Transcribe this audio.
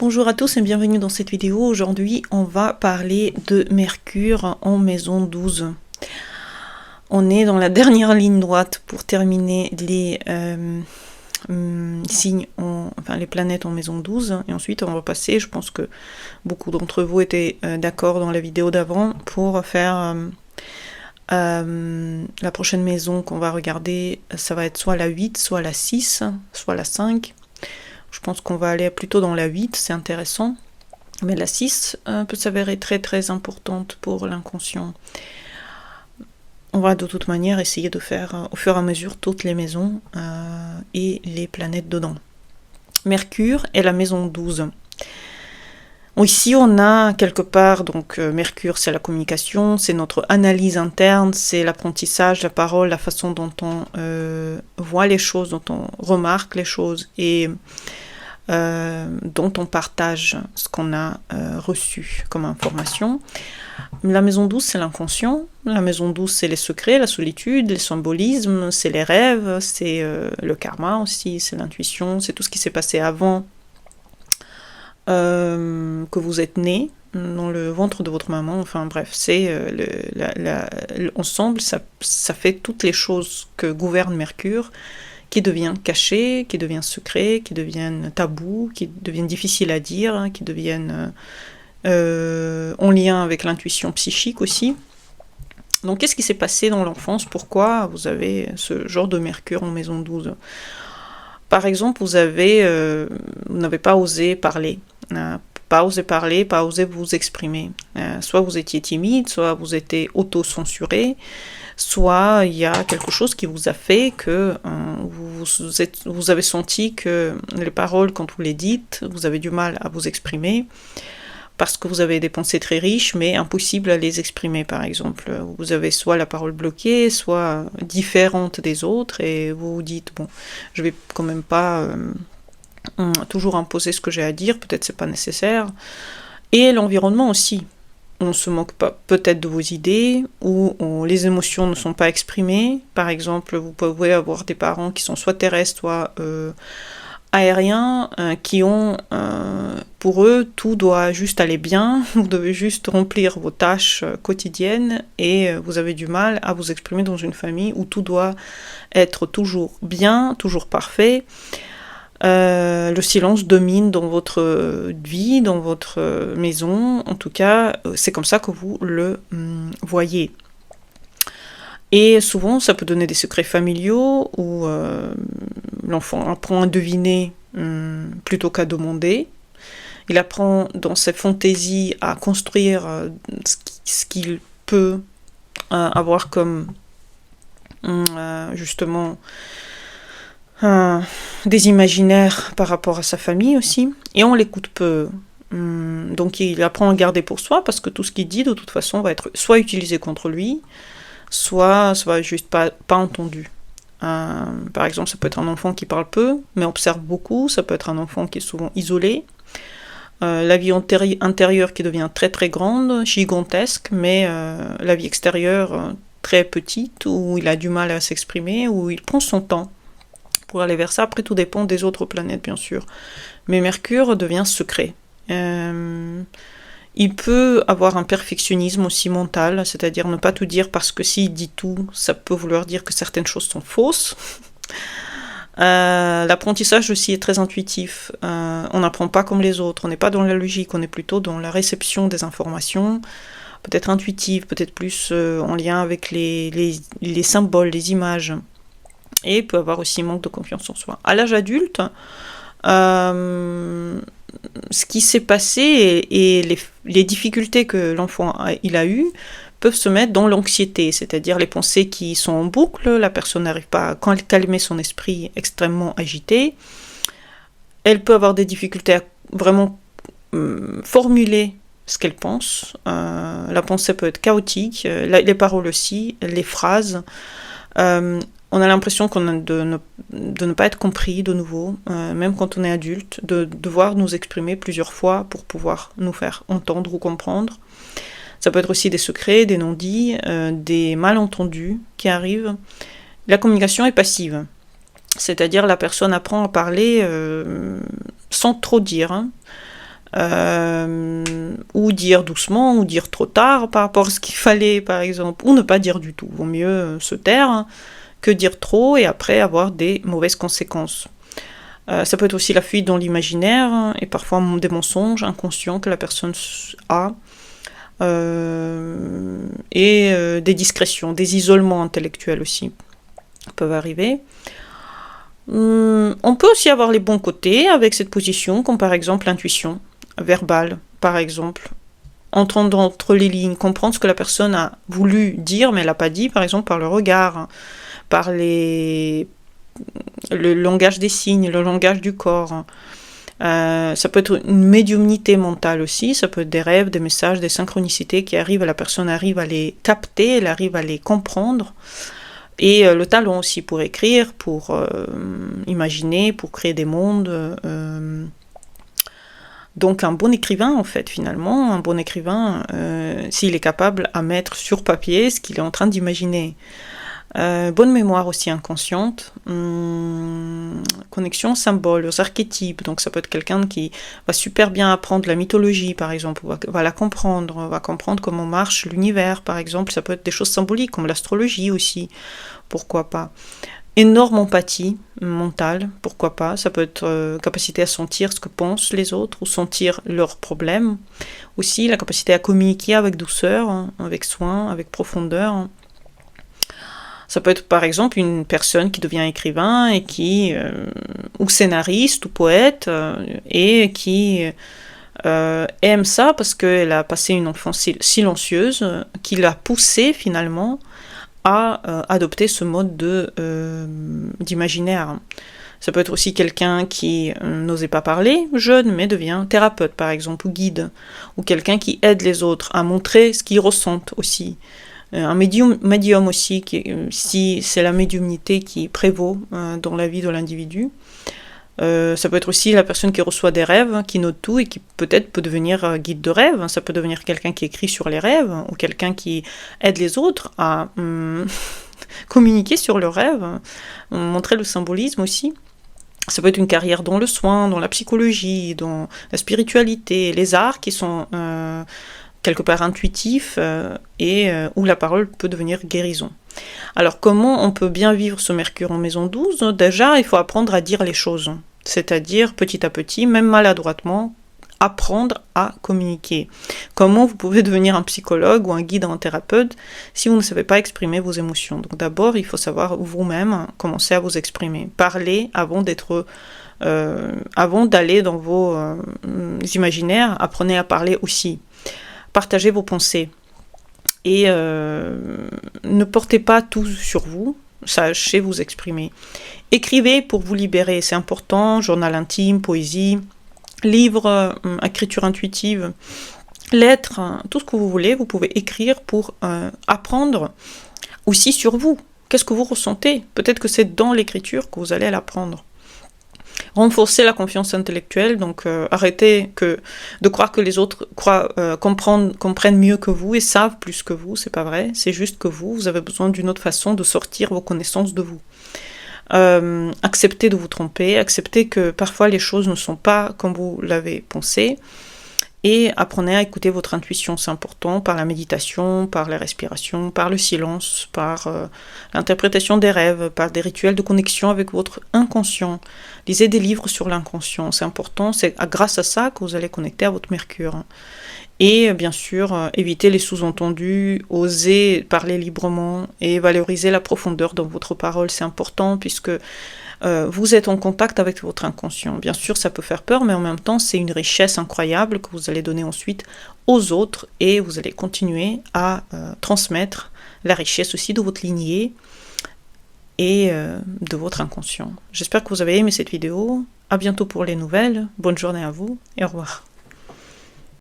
Bonjour à tous et bienvenue dans cette vidéo. Aujourd'hui, on va parler de Mercure en maison 12. On est dans la dernière ligne droite pour terminer les signes, les planètes en maison 12. Et ensuite, on va passer, je pense que beaucoup d'entre vous étaient d'accord dans la vidéo d'avant, pour faire la prochaine maison qu'on va regarder. Ça va être soit la 8, soit la 6, soit la 5. Je pense qu'on va aller plutôt dans la 8, c'est intéressant. Mais la 6 peut s'avérer très très importante pour l'inconscient. On va de toute manière essayer de faire au fur et à mesure toutes les maisons et les planètes dedans. Mercure est la maison 12. Ici on a quelque part, donc Mercure c'est la communication, c'est notre analyse interne, c'est l'apprentissage, la parole, la façon dont on voit les choses, dont on remarque les choses et dont on partage ce qu'on a reçu comme information. La maison 12 c'est l'inconscient, la maison 12 c'est les secrets, la solitude, les symbolismes, c'est les rêves, c'est le karma aussi, c'est l'intuition, c'est tout ce qui s'est passé avant que vous êtes né dans le ventre de votre maman, enfin bref, c'est ensemble, ça fait toutes les choses que gouverne Mercure, qui deviennent cachées, qui deviennent secrets, qui deviennent tabous, qui deviennent difficiles à dire, qui deviennent en lien avec l'intuition psychique aussi. Donc qu'est-ce qui s'est passé dans l'enfance? Pourquoi vous avez ce genre de Mercure en maison 12? Par exemple, vous n'avez pas osé parler, pas osé vous exprimer. Soit vous étiez timide, soit vous étiez auto-censuré, soit il y a quelque chose qui vous a fait que vous avez senti que les paroles, quand vous les dites, vous avez du mal à vous exprimer, parce que vous avez des pensées très riches, mais impossible à les exprimer, par exemple. Vous avez soit la parole bloquée, soit différente des autres, et vous vous dites, bon, je vais quand même pas toujours imposer ce que j'ai à dire, peut-être c'est pas nécessaire. Et l'environnement aussi. On se moque pas peut-être de vos idées, ou les émotions ne sont pas exprimées. Par exemple, vous pouvez avoir des parents qui sont soit terrestres, soit aériens, qui ont, pour eux, tout doit juste aller bien, vous devez juste remplir vos tâches quotidiennes, et vous avez du mal à vous exprimer dans une famille où tout doit être toujours bien, toujours parfait. Le silence domine dans votre vie, dans votre maison, en tout cas, c'est comme ça que vous le voyez. Et souvent, ça peut donner des secrets familiaux où l'enfant apprend à deviner plutôt qu'à demander. Il apprend dans ses fantaisies à construire ce qu'il peut avoir comme justement des imaginaires par rapport à sa famille aussi. Et on l'écoute peu. Donc il apprend à garder pour soi parce que tout ce qu'il dit de toute façon va être soit utilisé contre lui, soit ça va juste pas entendu. Par exemple, ça peut être un enfant qui parle peu, mais observe beaucoup. Ça peut être un enfant qui est souvent isolé. La vie intérieure qui devient très très grande, gigantesque, mais la vie extérieure très petite, où il a du mal à s'exprimer, où il prend son temps pour aller vers ça. Après, tout dépend des autres planètes, bien sûr. Mais Mercure devient secret. Il peut avoir un perfectionnisme aussi mental, c'est-à-dire ne pas tout dire parce que s'il dit tout, ça peut vouloir dire que certaines choses sont fausses. L'apprentissage aussi est très intuitif. On n'apprend pas comme les autres, on n'est pas dans la logique, on est plutôt dans la réception des informations, peut-être intuitive, peut-être plus en lien avec les symboles, les images. Et il peut avoir aussi manque de confiance en soi. À l'âge adulte, ce qui s'est passé et les difficultés que l'enfant il a eues peuvent se mettre dans l'anxiété, c'est-à-dire les pensées qui sont en boucle, la personne n'arrive pas à calmer son esprit extrêmement agité, elle peut avoir des difficultés à vraiment formuler ce qu'elle pense, la pensée peut être chaotique, les paroles aussi, les phrases, on a l'impression de ne pas être compris de nouveau, même quand on est adulte, de devoir nous exprimer plusieurs fois pour pouvoir nous faire entendre ou comprendre. Ça peut être aussi des secrets, des non-dits, des malentendus qui arrivent. La communication est passive, c'est-à-dire la personne apprend à parler sans trop dire. ou dire doucement, ou dire trop tard par rapport à ce qu'il fallait, par exemple, ou ne pas dire du tout. Vaut mieux se taire hein, que dire trop et après avoir des mauvaises conséquences. Ça peut être aussi la fuite dans l'imaginaire hein, et parfois des mensonges inconscients que la personne a. Des discrétions, des isolements intellectuels aussi peuvent arriver. On peut aussi avoir les bons côtés avec cette position, comme par exemple l'intuition verbale, par exemple. Entendre entre les lignes, comprendre ce que la personne a voulu dire, mais elle n'a pas dit, par exemple par le regard, par le langage des signes, le langage du corps. Ça peut être une médiumnité mentale aussi, ça peut être des rêves, des messages, des synchronicités qui arrivent, la personne arrive à les capter, elle arrive à les comprendre. Et le talent aussi pour écrire, pour imaginer, pour créer des mondes. Donc un bon écrivain, en fait, finalement, un bon écrivain, s'il est capable à mettre sur papier ce qu'il est en train d'imaginer. Bonne mémoire aussi inconsciente, connexion aux symboles, aux archétypes, donc ça peut être quelqu'un qui va super bien apprendre la mythologie par exemple, va la comprendre, va comprendre comment marche l'univers par exemple, ça peut être des choses symboliques comme l'astrologie aussi, pourquoi pas. Énorme empathie mentale, pourquoi pas, ça peut être capacité à sentir ce que pensent les autres ou sentir leurs problèmes, aussi la capacité à communiquer avec douceur, hein, avec soin, avec profondeur, hein. Ça peut être par exemple une personne qui devient écrivain et ou scénariste ou poète et qui aime ça parce qu'elle a passé une enfance silencieuse qui l'a poussée finalement à adopter ce mode d'imaginaire. Ça peut être aussi quelqu'un qui n'osait pas parler, jeune, mais devient thérapeute par exemple, ou guide, ou quelqu'un qui aide les autres à montrer ce qu'ils ressentent aussi. Un médium aussi, si c'est la médiumnité qui prévaut dans la vie de l'individu. Ça peut être aussi la personne qui reçoit des rêves, hein, qui note tout et qui peut-être peut devenir guide de rêve. Ça peut devenir quelqu'un qui écrit sur les rêves ou quelqu'un qui aide les autres à communiquer sur le rêve, montrer le symbolisme aussi. Ça peut être une carrière dans le soin, dans la psychologie, dans la spiritualité, les arts qui sont quelque part intuitif où la parole peut devenir guérison. Alors comment on peut bien vivre ce Mercure en maison 12 ? Déjà, il faut apprendre à dire les choses, c'est-à-dire petit à petit, même maladroitement, apprendre à communiquer. Comment vous pouvez devenir un psychologue ou un guide ou un thérapeute si vous ne savez pas exprimer vos émotions ? Donc d'abord, il faut savoir vous-même commencer à vous exprimer. Parler avant d'aller dans vos imaginaires, apprenez à parler aussi. Partagez vos pensées et ne portez pas tout sur vous, sachez vous exprimer. Écrivez pour vous libérer, c'est important, journal intime, poésie, livre, écriture intuitive, lettres, tout ce que vous voulez, vous pouvez écrire pour apprendre aussi sur vous. Qu'est-ce que vous ressentez ? Peut-être que c'est dans l'écriture que vous allez l'apprendre. Renforcer la confiance intellectuelle, donc arrêtez de croire que les autres comprennent mieux que vous et savent plus que vous, c'est pas vrai, c'est juste que vous avez besoin d'une autre façon de sortir vos connaissances de vous. Acceptez de vous tromper, acceptez que parfois les choses ne sont pas comme vous l'avez pensé, et apprenez à écouter votre intuition, c'est important, par la méditation, par la respiration, par le silence, par l'interprétation des rêves, par des rituels de connexion avec votre inconscient. Lisez des livres sur l'inconscient, c'est important, c'est grâce à ça que vous allez connecter à votre Mercure. Et bien sûr, évitez les sous-entendus, osez parler librement et valoriser la profondeur dans votre parole, c'est important puisque vous êtes en contact avec votre inconscient. Bien sûr, ça peut faire peur, mais en même temps, c'est une richesse incroyable que vous allez donner ensuite aux autres et vous allez continuer à transmettre la richesse aussi de votre lignée et de votre inconscient. J'espère que vous avez aimé cette vidéo. À bientôt pour les nouvelles. Bonne journée à vous et au revoir.